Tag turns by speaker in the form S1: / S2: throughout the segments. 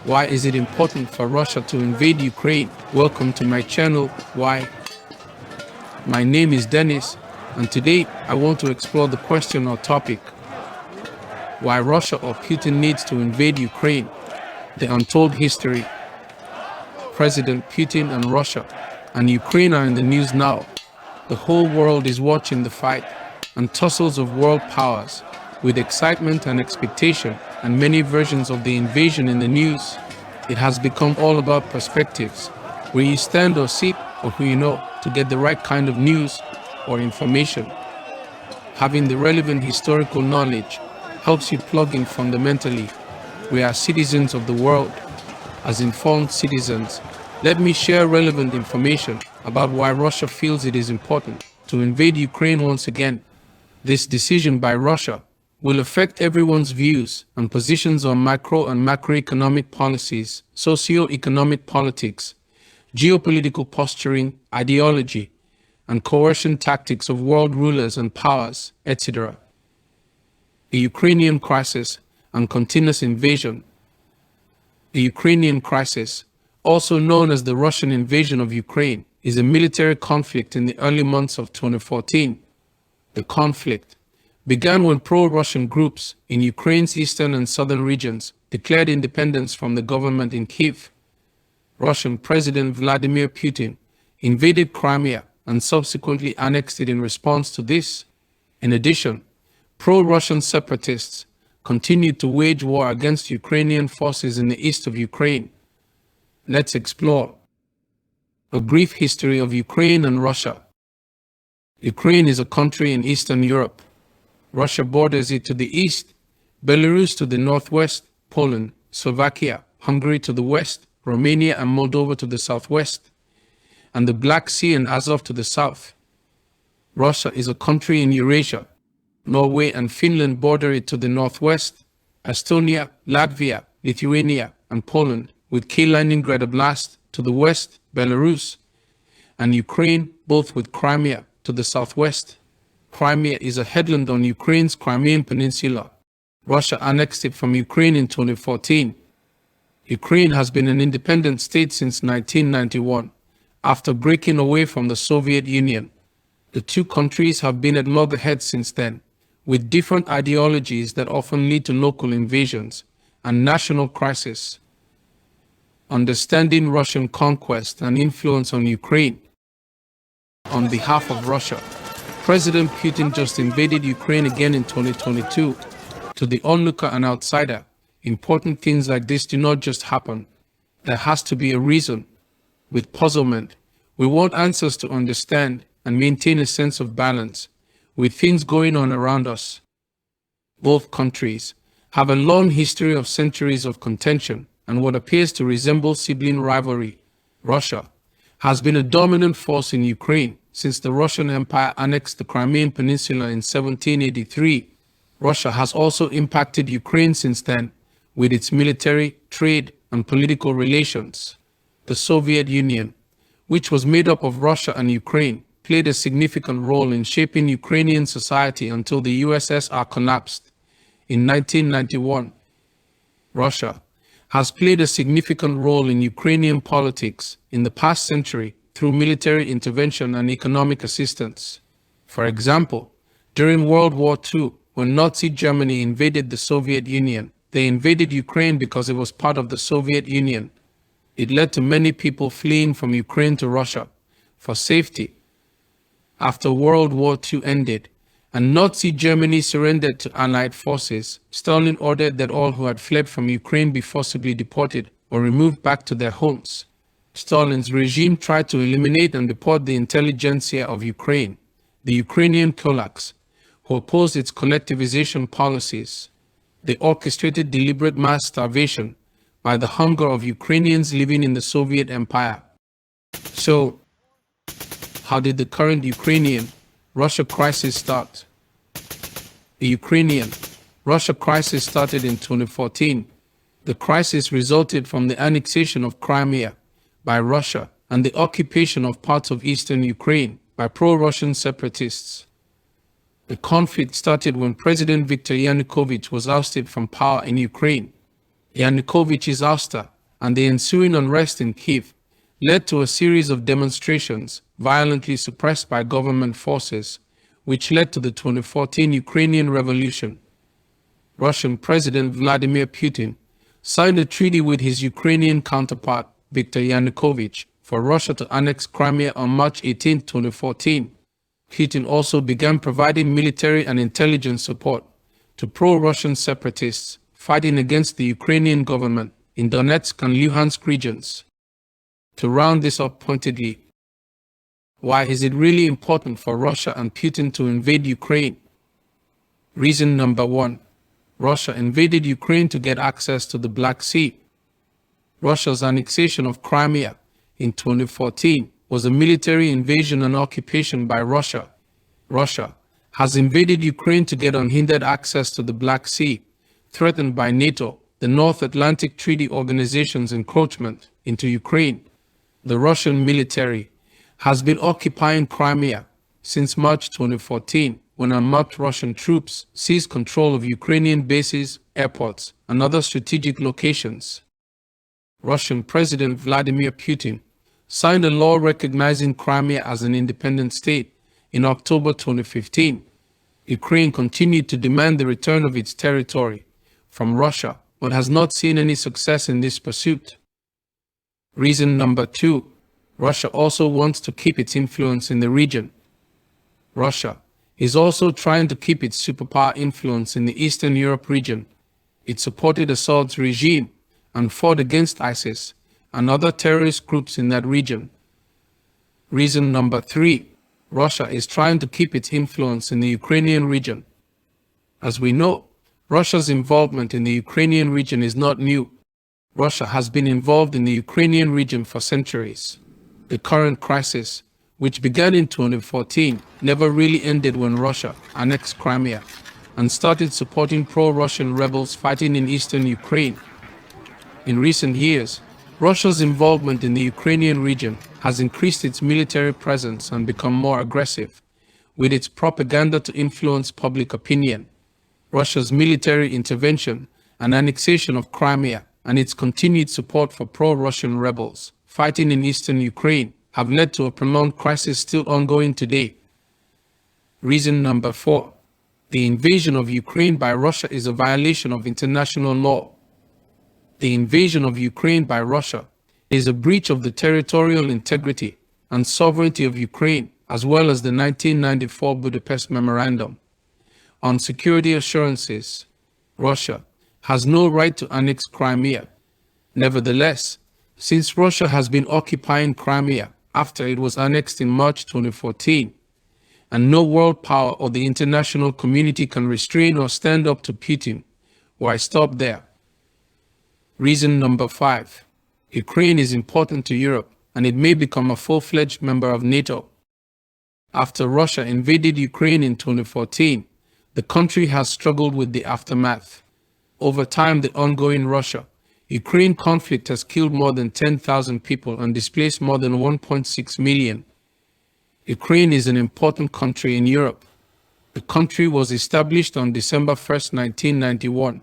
S1: Why is it important for Russia to invade Ukraine? Welcome to my channel, Why? My name is Dennis, and today I want to explore the question or topic: why Russia or Putin needs to invade Ukraine. The untold history. President Putin and Russia and Ukraine are in the news now. The whole world is watching the fight and tussles of world powers with excitement and expectation, and many versions of the invasion in the news. It has become all about perspectives, where you stand or sit or who you know, to get the right kind of news or information. Having the relevant historical knowledge helps you plug in fundamentally. We are citizens of the world. As informed citizens, let me share relevant information about why Russia feels it is important to invade Ukraine once again. This decision by Russia will affect everyone's views and positions on micro and macroeconomic policies, socio-economic politics, geopolitical posturing, ideology, and coercion tactics of world rulers and powers, etc. The Ukrainian crisis and continuous invasion. The Ukrainian crisis, also known as the Russian invasion of Ukraine, is a military conflict in the early months of 2014. The conflict began when pro-Russian groups in Ukraine's eastern and southern regions declared independence from the government in Kiev. Russian President Vladimir Putin invaded Crimea and subsequently annexed it in response to this. In addition, pro-Russian separatists continued to wage war against Ukrainian forces in the east of Ukraine. Let's explore a brief history of Ukraine and Russia. Ukraine is a country in Eastern Europe. Russia borders it to the east, Belarus to the northwest, Poland, Slovakia, Hungary to the west, Romania and Moldova to the southwest, and the Black Sea and Azov to the south. Russia is a country in Eurasia. Norway and Finland border it to the northwest, Estonia, Latvia, Lithuania, and Poland, with Kaliningrad Oblast to the west, Belarus, and Ukraine, both with Crimea to the southwest. Crimea is a headland on Ukraine's Crimean Peninsula. Russia annexed it from Ukraine in 2014. Ukraine has been an independent state since 1991, after breaking away from the Soviet Union. The two countries have been at loggerheads since then, with different ideologies that often lead to local invasions and national crisis. Understanding Russian conquest and influence on Ukraine. On behalf of Russia, President Putin just invaded Ukraine again in 2022. To the onlooker and outsider, important things like this do not just happen. There has to be a reason. With puzzlement, we want answers to understand and maintain a sense of balance with things going on around us. Both countries have a long history of centuries of contention and what appears to resemble sibling rivalry. Russia has been a dominant force in Ukraine since the Russian Empire annexed the Crimean Peninsula in 1783. Russia has also impacted Ukraine since then with its military, trade, and political relations. The Soviet Union, which was made up of Russia and Ukraine, played a significant role in shaping Ukrainian society until the USSR collapsed in 1991. Russia has played a significant role in Ukrainian politics in the past century through military intervention and economic assistance. For example, during World War II, when Nazi Germany invaded the Soviet Union, they invaded Ukraine because it was part of the Soviet Union. It led to many people fleeing from Ukraine to Russia for safety. After World War II ended and Nazi Germany surrendered to Allied forces, Stalin ordered that all who had fled from Ukraine be forcibly deported or removed back to their homes. Stalin's regime tried to eliminate and deport the intelligentsia of Ukraine, the Ukrainian kulaks, who opposed its collectivization policies. They orchestrated deliberate mass starvation by the hunger of Ukrainians living in the Soviet Empire. So, how did the current Ukrainian-Russia crisis start? The Ukrainian-Russia crisis started in 2014. The crisis resulted from the annexation of Crimea by Russia and the occupation of parts of eastern Ukraine by pro-Russian separatists. The conflict started when President Viktor Yanukovych was ousted from power in Ukraine. Yanukovych's ouster and the ensuing unrest in Kiev led to a series of demonstrations violently suppressed by government forces, which led to the 2014 Ukrainian Revolution. Russian President Vladimir Putin signed a treaty with his Ukrainian counterpart, Viktor Yanukovych, for Russia to annex Crimea on March 18, 2014. Putin also began providing military and intelligence support to pro-Russian separatists fighting against the Ukrainian government in Donetsk and Luhansk regions. To round this up pointedly, why is it really important for Russia and Putin to invade Ukraine? Reason number 1. Russia invaded Ukraine to get access to the Black Sea. Russia's annexation of Crimea in 2014 was a military invasion and occupation by Russia. Russia has invaded Ukraine to get unhindered access to the Black Sea, threatened by NATO, the North Atlantic Treaty Organization's encroachment into Ukraine. The Russian military has been occupying Crimea since March 2014, when unmarked Russian troops seized control of Ukrainian bases, airports, and other strategic locations. Russian President Vladimir Putin signed a law recognizing Crimea as an independent state in October 2015. Ukraine continued to demand the return of its territory from Russia, but has not seen any success in this pursuit. Reason number 2. Russia also wants to keep its influence in the region. Russia is also trying to keep its superpower influence in the Eastern Europe region. It supported Assad's regime and fought against ISIS and other terrorist groups in that region. Reason number 3. Russia is trying to keep its influence in the Ukrainian region. As we know, Russia's involvement in the Ukrainian region is not new. Russia has been involved in the Ukrainian region for centuries. The current crisis, which began in 2014, never really ended when Russia annexed Crimea and started supporting pro-Russian rebels fighting in eastern Ukraine. In recent years, Russia's involvement in the Ukrainian region has increased its military presence and become more aggressive, with its propaganda to influence public opinion. Russia's military intervention and annexation of Crimea and its continued support for pro-Russian rebels fighting in eastern Ukraine have led to a prolonged crisis still ongoing today. Reason number 4. The invasion of Ukraine by Russia is a violation of international law. The invasion of Ukraine by Russia is a breach of the territorial integrity and sovereignty of Ukraine, as well as the 1994 Budapest Memorandum on Security Assurances. Russia has no right to annex Crimea. Nevertheless, since Russia has been occupying Crimea after it was annexed in March 2014, and no world power or the international community can restrain or stand up to Putin, why stop there? Reason number 5. Ukraine is important to Europe, and it may become a full-fledged member of NATO. After Russia invaded Ukraine in 2014, the country has struggled with the aftermath. Over time, the ongoing Russia-Ukraine conflict has killed more than 10,000 people and displaced more than 1.6 million. Ukraine is an important country in Europe. The country was established on December 1, 1991.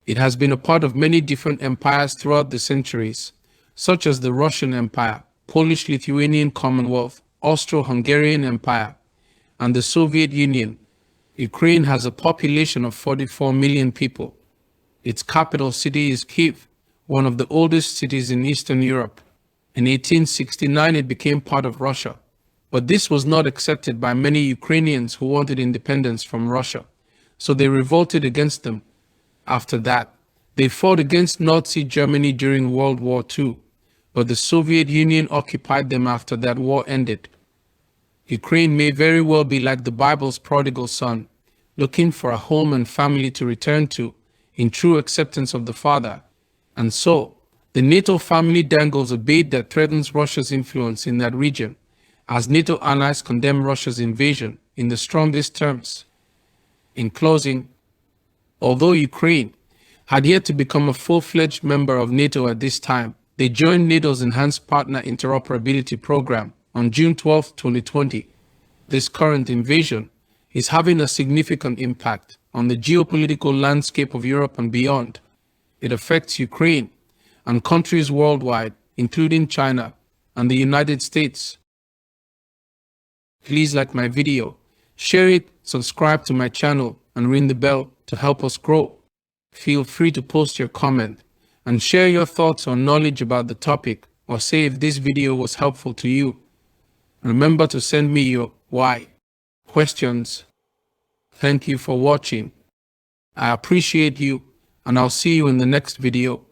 S1: It has been a part of many different empires throughout the centuries, such as the Russian Empire, Polish-Lithuanian Commonwealth, Austro-Hungarian Empire, and the Soviet Union. Ukraine has a population of 44 million people. Its capital city is Kiev, one of the oldest cities in Eastern Europe. In 1869, it became part of Russia, but this was not accepted by many Ukrainians who wanted independence from Russia, so they revolted against them. After that, they fought against Nazi Germany during World War II, but the Soviet Union occupied them after that war ended. Ukraine may very well be like the Bible's prodigal son, looking for a home and family to return to, in true acceptance of the Father. And so, the NATO family dangles a bait that threatens Russia's influence in that region, as NATO allies condemn Russia's invasion in the strongest terms. In closing, although Ukraine had yet to become a full-fledged member of NATO at this time, they joined NATO's Enhanced Partner Interoperability Program on June 12, 2020. This current invasion is having a significant impact on the geopolitical landscape of Europe and beyond. It affects Ukraine and countries worldwide, including China and the United States. Please like my video, share it, subscribe to my channel, and ring the bell to help us grow. Feel free to post your comment and share your thoughts or knowledge about the topic, or say if this video was helpful to you. Remember to send me your why questions. Thank you for watching. I appreciate you, and I'll see you in the next video.